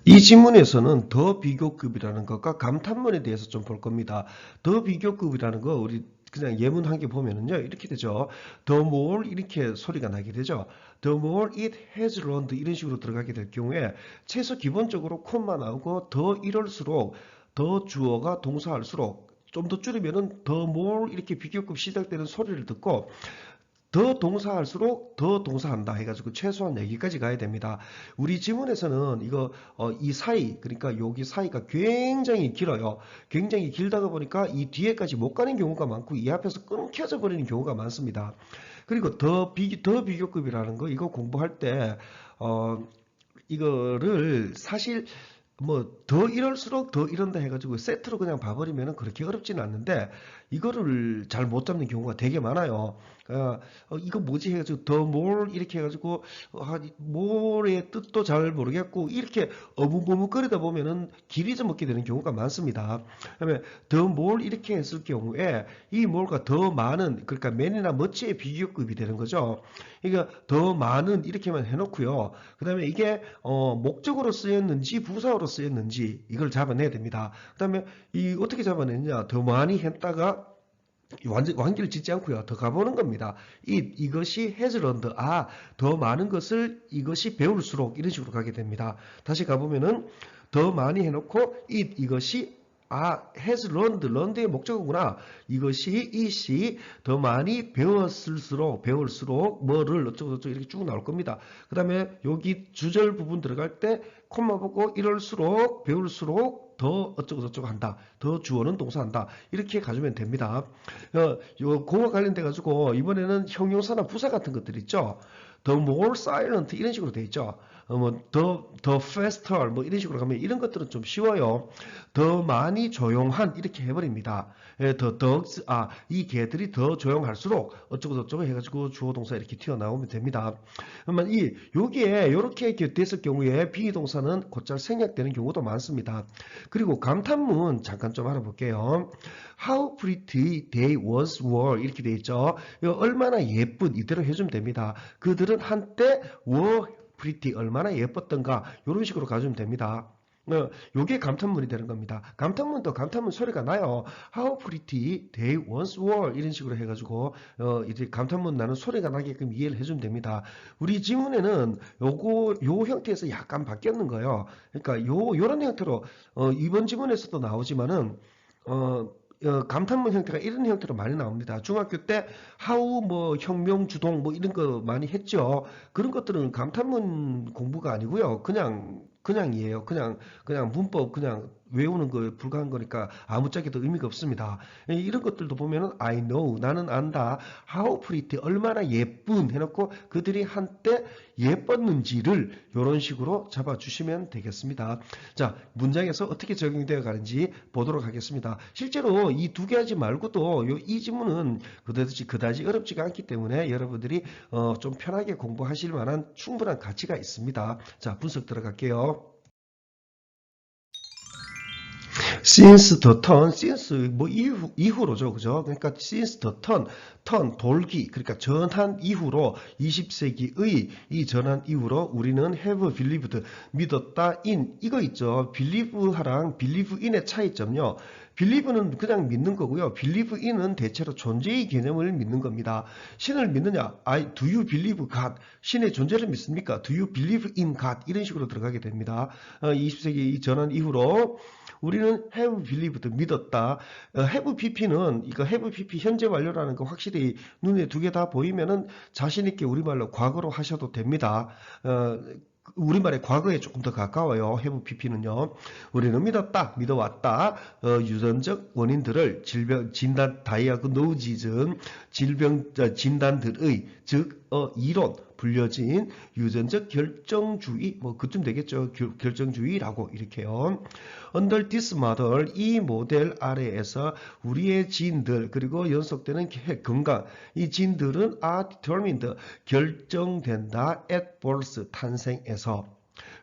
이 지문에서는 더 비교급이라는 것과 감탄문에 대해서 좀 볼 겁니다. 더 비교급이라는 거 우리 그냥 예문 한 개 보면은요 이렇게 되죠. The more 이렇게 소리가 나게 되죠. The more it has learned 이런 식으로 들어가게 될 경우에 최소 기본적으로 콤마 나오고 더 이럴수록 더 주어가 동사할수록 좀 더 줄이면은 the more 이렇게 비교급 시작되는 소리를 듣고 더 동사할수록 더 동사한다 해가지고 최소한 여기까지 가야 됩니다. 우리 지문에서는 이거 이 사이 그러니까 여기 사이가 굉장히 길어요. 굉장히 길다가 보니까 이 뒤에까지 못 가는 경우가 많고 이 앞에서 끊겨져 버리는 경우가 많습니다. 그리고 더 비교급이라는 거 이거 공부할 때 이거를 사실 뭐 더 이럴수록 더 이런다 해가지고 세트로 그냥 봐버리면 그렇게 어렵지는 않는데 이거를 잘 못 잡는 경우가 되게 많아요. 이거 뭐지 해가지고 더 more 이렇게 해가지고 more의 뜻도 잘 모르겠고 이렇게 어묵어묵거리다 보면은 길이 좀 먹게 되는 경우가 많습니다. 그다음에 더 more 이렇게 했을 경우에 이 more가 더 많은 그러니까 man이나 much의 비교급이 되는 거죠. 그러니까 더 많은 이렇게만 해놓고요. 그다음에 이게 목적으로 쓰였는지 부사로 쓰였는지 이걸 잡아내야 됩니다. 그다음에 이 어떻게 잡아내느냐? 더 많이 했다가 완결을 짓지 않고요. 더 가보는 겁니다. 이것이 has learned. 더 많은 것을 이것이 배울수록 이런 식으로 가게 됩니다. 다시 가보면은 더 많이 해놓고 이것이 has learned의 목적어구나. 이것이 it이 더 많이 배울수록 뭐를 어쩌고저쩌고 이렇게 쭉 나올 겁니다. 그 다음에 여기 주절 부분 들어갈 때 콤마 보고 이럴수록 배울수록 더 어쩌고저쩌고 한다. 더 주어는 동사한다. 이렇게 가주면 됩니다. 그거 관련돼 가지고 이번에는 형용사나 부사 같은 것들 있죠. The more silent 이런 식으로 돼 있죠. the faster 뭐 이런 식으로 가면 이런 것들은 좀 쉬워요. 더 많이 조용한 이렇게 해버립니다. the dogs 이 개들이 더 조용할수록 어쩌고저쩌고 해가지고 주어 동사 이렇게 튀어나오면 됩니다. 그러면 여기에 이렇게 됐을 경우에 비동사는 곧잘 생략되는 경우도 많습니다. 그리고 감탄문 잠깐 좀 알아볼게요. How pretty they once were 이렇게 돼 있죠. 이거 얼마나 예쁜 이대로 해주면 됩니다. 그들은 한때 were pretty 얼마나 예뻤던가 이런 식으로 가주면 됩니다. 요게 감탄문이 되는 겁니다. 감탄문도 감탄문 소리가 나요. How pretty they once were 이런 식으로 해가지고 이제 감탄문 나는 소리가 나게끔 이해를 해주면 됩니다. 우리 지문에는 요 형태에서 약간 바뀌었는 거예요. 그러니까 요런 형태로 이번 지문에서도 나오지만은 감탄문 형태가 이런 형태로 많이 나옵니다. 중학교 때 하우 뭐 혁명 주동 뭐 이런 거 많이 했죠. 그런 것들은 감탄문 공부가 아니고요. 그냥이에요. 그냥 문법 그냥 외우는 거에 불과한 거니까 아무짝에도 의미가 없습니다. 이런 것들도 보면은 I know 나는 안다. How pretty 얼마나 예쁜 해놓고 그들이 한때 예뻤는지를 이런 식으로 잡아주시면 되겠습니다. 자, 문장에서 어떻게 적용되어 가는지 보도록 하겠습니다. 실제로 이 두 개 하지 말고도 이 지문은 그다지 어렵지가 않기 때문에 여러분들이 좀 편하게 공부하실 만한 충분한 가치가 있습니다. 자, 분석 들어갈게요. since the turn, since 뭐 이후로죠, 그죠? 그러니까 since the turn 돌기, 그러니까 전한 이후로 20세기의 이 전한 이후로 우리는 have believed 믿었다 in 이거 있죠. believe하랑 believe in의 차이점요. believe는 그냥 믿는 거고요. believe in은 대체로 존재의 개념을 믿는 겁니다. 신을 믿느냐? do you believe God? 신의 존재를 믿습니까? Do you believe in God? 이런 식으로 들어가게 됩니다. 20세기 이 전한 이후로 우리는 have believed 믿었다. have pp는 이거 have pp 현재 완료라는 거 확실히 눈에 두 개 다 보이면은 자신 있게 우리말로 과거로 하셔도 됩니다. 우리말의 과거에 조금 더 가까워요. have pp는요. 우리는 믿어왔다. 유전적 원인들을 질병 진단 다이아그노시즘 질병 진단들의 즉 이론 불려진 유전적 결정주의 뭐 그쯤 되겠죠. 결정주의라고 이렇게요. Under this model 이 모델 아래에서 우리의 지인들 그리고 연속되는 건강 이 지인들은 are determined 결정된다 at birth 탄생에서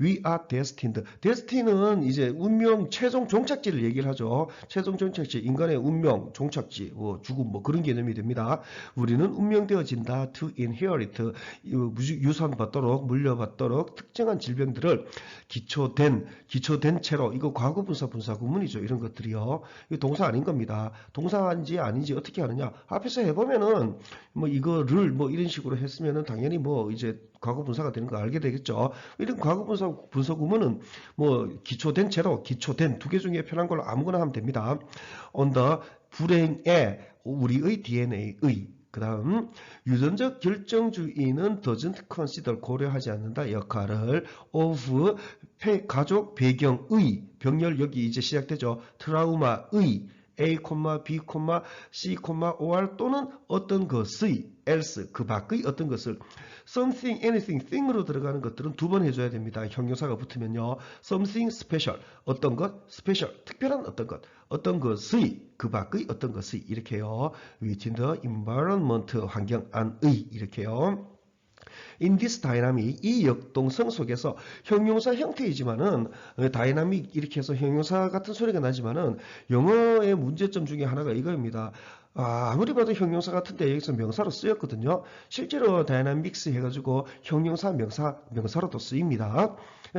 We are destined. destined는 이제 운명 최종 종착지를 얘기를 하죠. 최종 종착지, 인간의 운명, 종착지, 죽음 뭐 그런 개념이 됩니다. 우리는 운명되어진다. to inherit, 유산받도록, 물려받도록 특정한 질병들을 기초된 채로, 이거 과거분사 분사구문이죠. 이런 것들이요. 이거 동사 아닌 겁니다. 동사인지 아닌지 어떻게 하느냐. 앞에서 해보면은 뭐 이거를 뭐 이런 식으로 했으면은 당연히 뭐 이제 과거분사가 되는 거 알게 되겠죠. 이런 과거분사 분사구문은 뭐 기초된 채로, 기초된 두 개 중에 편한 걸로 아무거나 하면 됩니다. on the 불행의 우리의 DNA의 그 다음 유전적 결정주의는 doesn't consider 고려하지 않는다 역할을 of 가족 배경의 병렬 여기 이제 시작되죠. 트라우마의 A, B, C, OR 또는 어떤 것의 else 그 밖의 어떤 것을 something, anything, thing으로 들어가는 것들은 두 번 해줘야 됩니다. 형용사가 붙으면요. something special 어떤 것, special 특별한 어떤 것, 어떤 것의 그 밖의 어떤 것의 이렇게요. within the environment 환경 안의 이렇게요. In this dynamic, 이 역동성 속에서 형용사 형태이지만은 다이나믹 이렇게 해서 형용사 같은 소리가 나지만은 영어의 문제점 중에 하나가 이거입니다. 아무리 봐도 형용사 같은데 여기서 명사로 쓰였거든요. 실제로 다이나믹스 해가지고 형용사, 명사로도 쓰입니다.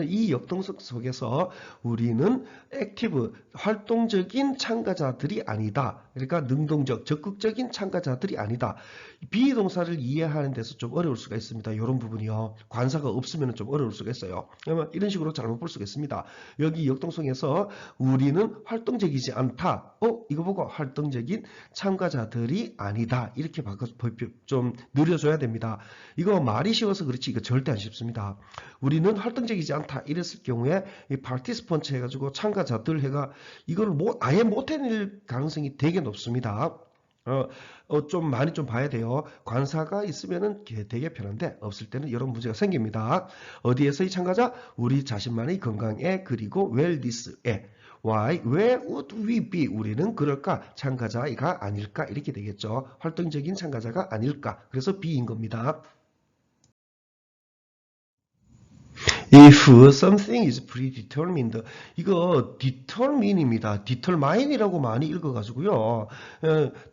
이 역동성 속에서 우리는 액티브, 활동적인 참가자들이 아니다. 그러니까 능동적, 적극적인 참가자들이 아니다. 비동사를 이해하는 데서 좀 어려울 수가 있습니다. 이런 부분이요. 관사가 없으면 좀 어려울 수가 있어요. 그러면 이런 식으로 잘못 볼 수가 있습니다. 여기 역동성에서 우리는 활동적이지 않다. 이거 보고 활동적인 참가자들이 아니다. 이렇게 바꿔서 좀 느려줘야 됩니다. 이거 말이 쉬워서 그렇지 이거 절대 안 쉽습니다. 우리는 활동적이지 않다. 이랬을 경우에 이 participant 해가지고 참가자들 해가 이걸 아예 못해낼 가능성이 되게 높습니다. 좀 많이 좀 봐야 돼요. 관사가 있으면은 되게 편한데 없을 때는 이런 문제가 생깁니다. 어디에서의 참가자? 우리 자신만의 건강에 그리고 웰니스에. Why? Where would we be? 우리는 그럴까? 참가자가 아닐까? 이렇게 되겠죠. 활동적인 참가자가 아닐까? 그래서 B인 겁니다. If something is predetermined, 이거 determine입니다. determine이라고 많이 읽어가지고요.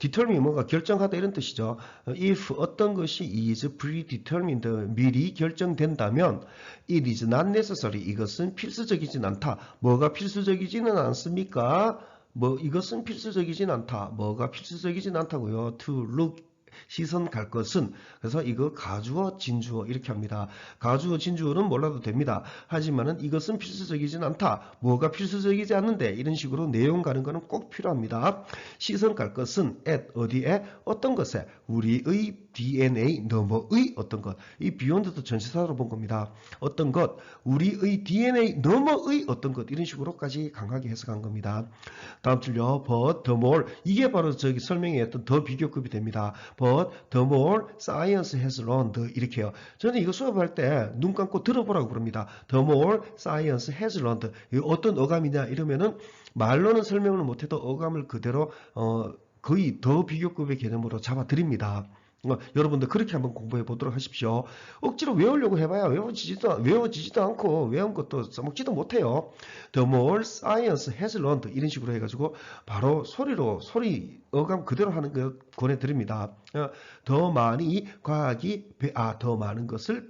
determine 뭔가 결정하다 이런 뜻이죠. If 어떤 것이 is predetermined, 미리 결정된다면 it is not necessary, 이것은 필수적이진 않다. 뭐가 필수적이지는 않습니까? 이것은 필수적이진 않다. 뭐가 필수적이진 않다고요. To look 시선 갈 것은 그래서 이거 가주어 진주어 이렇게 합니다. 가주어 진주어는 몰라도 됩니다. 하지만은 이것은 필수적이진 않다. 뭐가 필수적이지 않는데 이런 식으로 내용 가는 거는 꼭 필요합니다. 시선 갈 것은 at 어디에 어떤 것에 우리의 DNA 너머의 어떤 것. 이 beyond도 전치사로 본 겁니다. 어떤 것 우리의 DNA 너머의 어떤 것 이런 식으로까지 강하게 해석한 겁니다. 다음 줄요. But the more 이게 바로 저기 설명에 했던 더 비교급이 됩니다. But the more science has learned 이렇게요. 저는 이거 수업할 때 눈 감고 들어보라고 그럽니다. The more science has learned 어떤 어감이냐 이러면은 말로는 설명을 못해도 어감을 그대로 거의 더 비교급의 개념으로 잡아드립니다. 여러분들 그렇게 한번 공부해 보도록 하십시오. 억지로 외우려고 해봐야 외워지지도 않고 외운 것도 써먹지도 못해요. The more science has learned 이런 식으로 해가지고 바로 소리 어감 그대로 하는 거 권해드립니다. 더 많이 과학이 더 많은 것을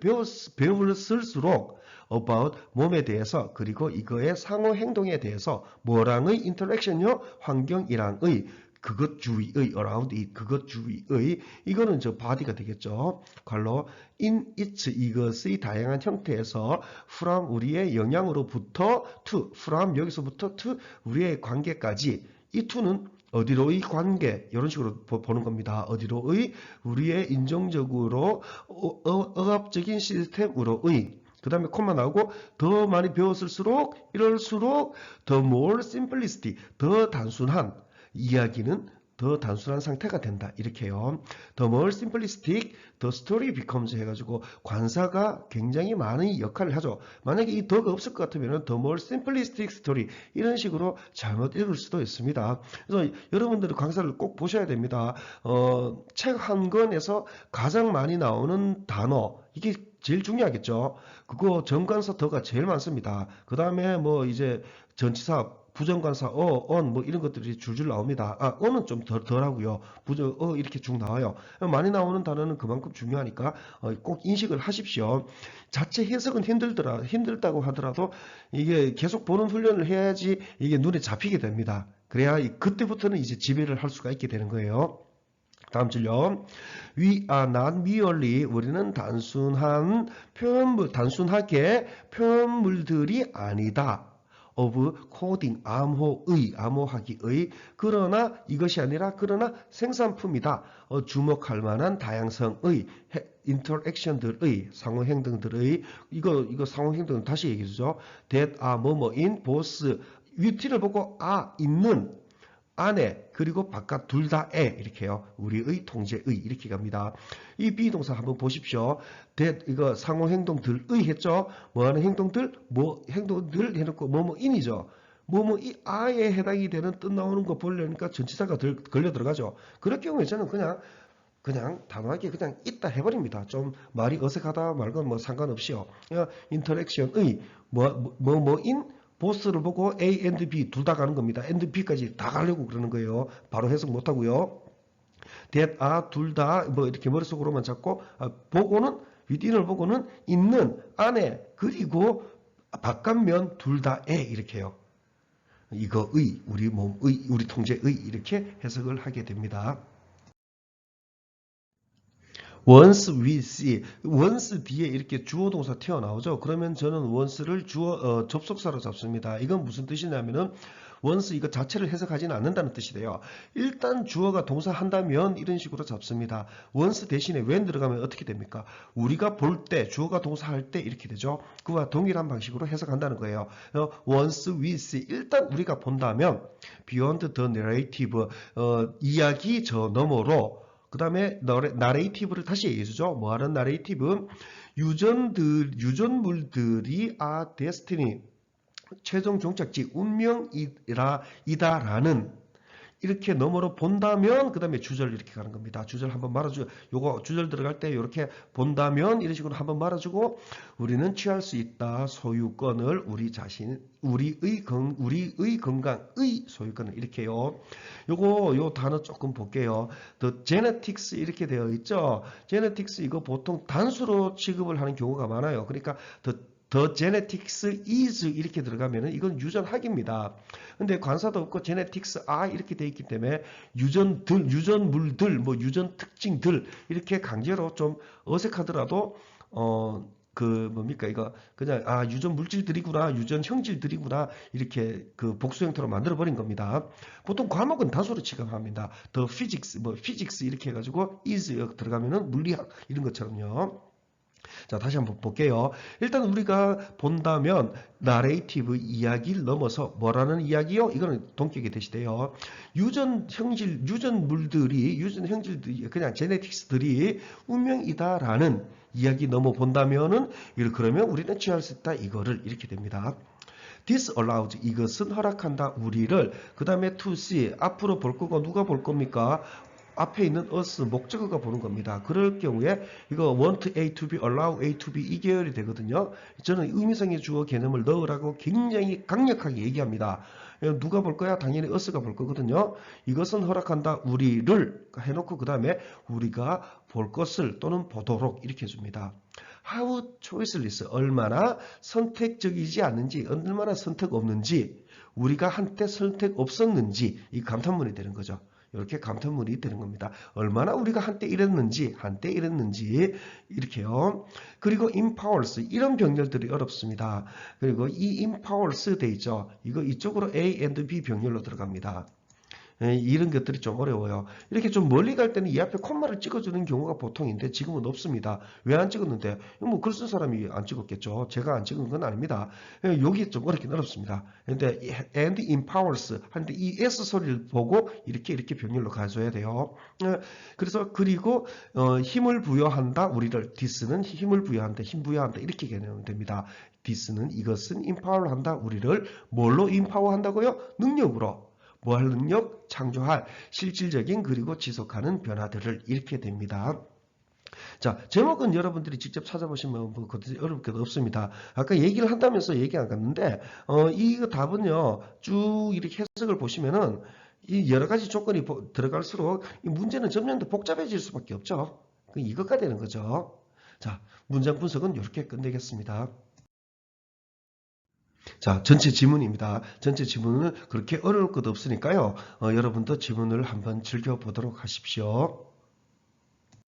배울수록 about 몸에 대해서 그리고 이거의 상호 행동에 대해서 뭐랑의 인터랙션요 환경이랑의 그것 주위의 around it 그것 주위의 이거는 저 body가 되겠죠. 괄로 in its 이것의 다양한 형태에서 from 우리의 영향으로부터 to from 여기서부터 to 우리의 관계까지 이 to는 어디로의 관계 이런 식으로 보는 겁니다. 어디로의 우리의 인종적으로 억압적인 시스템으로의 그 다음에 콤마 나오고 더 많이 배웠을수록 이럴수록 the more simplicity 더 단순한 이야기는 더 단순한 상태가 된다. 이렇게요. The more simplistic the story becomes 해가지고 관사가 굉장히 많은 역할을 하죠. 만약에 이 더가 없을 것 같으면 the more simplistic story 이런 식으로 잘못 읽을 수도 있습니다. 그래서 여러분들이 강사를 꼭 보셔야 됩니다. 책 한 권에서 가장 많이 나오는 단어 이게 제일 중요하겠죠. 그거 정관사 더가 제일 많습니다. 그 다음에 뭐 이제 전치사, 부정관사, on 뭐 이런 것들이 줄줄 나옵니다. on은 좀 덜하고요. 이렇게 쭉 나와요. 많이 나오는 단어는 그만큼 중요하니까 꼭 인식을 하십시오. 자체 해석은 힘들다고 하더라도 이게 계속 보는 훈련을 해야지 이게 눈에 잡히게 됩니다. 그래야 그때부터는 이제 지배를 할 수가 있게 되는 거예요. 다음 줄요. We are not merely 우리는 단순하게 표현물들이 아니다. of coding 암호하기의 그러나 이것이 아니라 그러나 생산품이다. 주목할 만한 다양성의 인터랙션들의 상호행동들의 이거 상호행동은 다시 얘기해 주죠. that are 뭐뭐인 both 위티를 보고 있는 안에 그리고 바깥 둘 다에 이렇게요. 우리의 통제의 이렇게 갑니다. 이 비동사 한번 보십시오. 이거 상호 행동들의 했죠. 뭐하는 행동들? 행동들 해놓고 뭐뭐인이죠. 뭐뭐이 아에 해당이 되는 뜻 나오는 거 보려니까 전치사가 걸려 들어가죠. 그럴 경우에 저는 그냥 단호하게 그냥 있다 해버립니다. 좀 말이 어색하다 말건 뭐 상관없이요. 인터랙션의 뭐뭐인 보스를 보고 A and B 둘 다 가는 겁니다. and B까지 다 가려고 그러는 거예요. 바로 해석 못하고요. that are 둘 다 뭐 이렇게 머릿속으로만 잡고 보고는 within을 보고는 있는 안에 그리고 바깥면 둘 다에 이렇게요. 이거의 우리 몸의 우리 통제의 이렇게 해석을 하게 됩니다. once we see, once 뒤에 이렇게 주어 동사 튀어나오죠. 그러면 저는 once를 접속사로 잡습니다. 이건 무슨 뜻이냐면은 once 이거 자체를 해석하지는 않는다는 뜻이 돼요. 일단 주어가 동사 한다면 이런 식으로 잡습니다. once 대신에 when 들어가면 어떻게 됩니까? 우리가 볼 때, 주어가 동사 할 때 이렇게 되죠. 그와 동일한 방식으로 해석한다는 거예요. once we see, 일단 우리가 본다면 beyond the narrative, 이야기 저 너머로 그 다음에 나레이티브를 다시 얘기해주죠. 뭐하는 나레이티브? 유전물들이 destiny, 최종 종착지, 운명이다라는 이렇게 너머로 본다면 그 다음에 주절 이렇게 가는 겁니다. 주절 한번 말아주고 요거 주절 들어갈 때 이렇게 본다면 이런 식으로 한번 말아주고 우리는 취할 수 있다. 소유권을 우리의 건강의 소유권을 이렇게요. 요 단어 조금 볼게요. The genetics 이렇게 되어 있죠. genetics 이거 보통 단수로 취급을 하는 경우가 많아요. 그러니까 The genetics is 이렇게 들어가면은 이건 유전학입니다. 근데 관사도 없고 genetics are 이렇게 돼 있기 때문에 유전물들, 뭐 유전 특징들 이렇게 강제로 좀 어색하더라도 뭡니까 이거 그냥 유전 물질들이구나, 유전 형질들이구나 이렇게 그 복수 형태로 만들어 버린 겁니다. 보통 과목은 단수로 취급합니다. The physics, physics 이렇게 해가지고 is 들어가면은 물리학 이런 것처럼요. 자, 다시 한번 볼게요. 일단 우리가 본다면 나레이티브 이야기를 넘어서 뭐라는 이야기요? 이거는 동격이 되시대요. 유전 형질들이 그냥 제네틱스들이 운명이다라는 이야기 넘어 본다면은 그러면 우리는 취할 수 있다 이거를 이렇게 됩니다. This allows 이것은 허락한다 우리를 그 다음에 to see 앞으로 볼 거고 누가 볼 겁니까? 앞에 있는 us 목적어가 보는 겁니다. 그럴 경우에 이거 want A to be, allow A to be 이 계열이 되거든요. 저는 의미상의 주어 개념을 넣으라고 굉장히 강력하게 얘기합니다. 누가 볼 거야? 당연히 us가 볼 거거든요. 이것은 허락한다 우리를 해놓고 그 다음에 우리가 볼 것을 또는 보도록 이렇게 해줍니다. How choiceless 얼마나 선택적이지 않는지 얼마나 선택 없는지 우리가 한때 선택 없었는지 이 감탄문이 되는 거죠. 이렇게 감탄문이 되는 겁니다. 얼마나 우리가 한때 이랬는지 이렇게요. 그리고 empowers 이런 병렬들이 어렵습니다. 그리고 이 empowers 돼 있죠. 이거 이쪽으로 A and B 병렬로 들어갑니다. 이런 것들이 좀 어려워요. 이렇게 좀 멀리 갈 때는 이 앞에 콤마를 찍어주는 경우가 보통인데 지금은 없습니다. 왜 안 찍었는데? 뭐 글 쓴 사람이 안 찍었겠죠. 제가 안 찍은 건 아닙니다. 여기 좀 어렵긴 어렵습니다. 근데 and empowers 하는데 이 S 소리를 보고 이렇게 병렬로 가져야 돼요. 그래서 그리고 힘을 부여한다. 우리를 this는 힘을 부여한다. 힘 부여한다. 이렇게 개념됩니다. this는 이것은 empower 한다. 우리를 뭘로 empower 한다고요? 능력으로. 뭐 할 능력? 창조할 실질적인 그리고 지속하는 변화들을 이렇게 됩니다. 자, 제목은 여러분들이 직접 찾아보시면 뭐 그다지 어려울 게 없습니다. 아까 얘기를 한다면서 얘기 안 갔는데, 이거 답은요, 쭉 이렇게 해석을 보시면은, 이 여러 가지 조건이 들어갈수록 이 문제는 점점 더 복잡해질 수밖에 없죠. 이것가 되는 거죠. 자, 문장 분석은 이렇게 끝내겠습니다. 자, 전체 지문입니다. 전체 지문은 그렇게 어려울 것 없으니까요. 여러분도 지문을 한번 즐겨보도록 하십시오.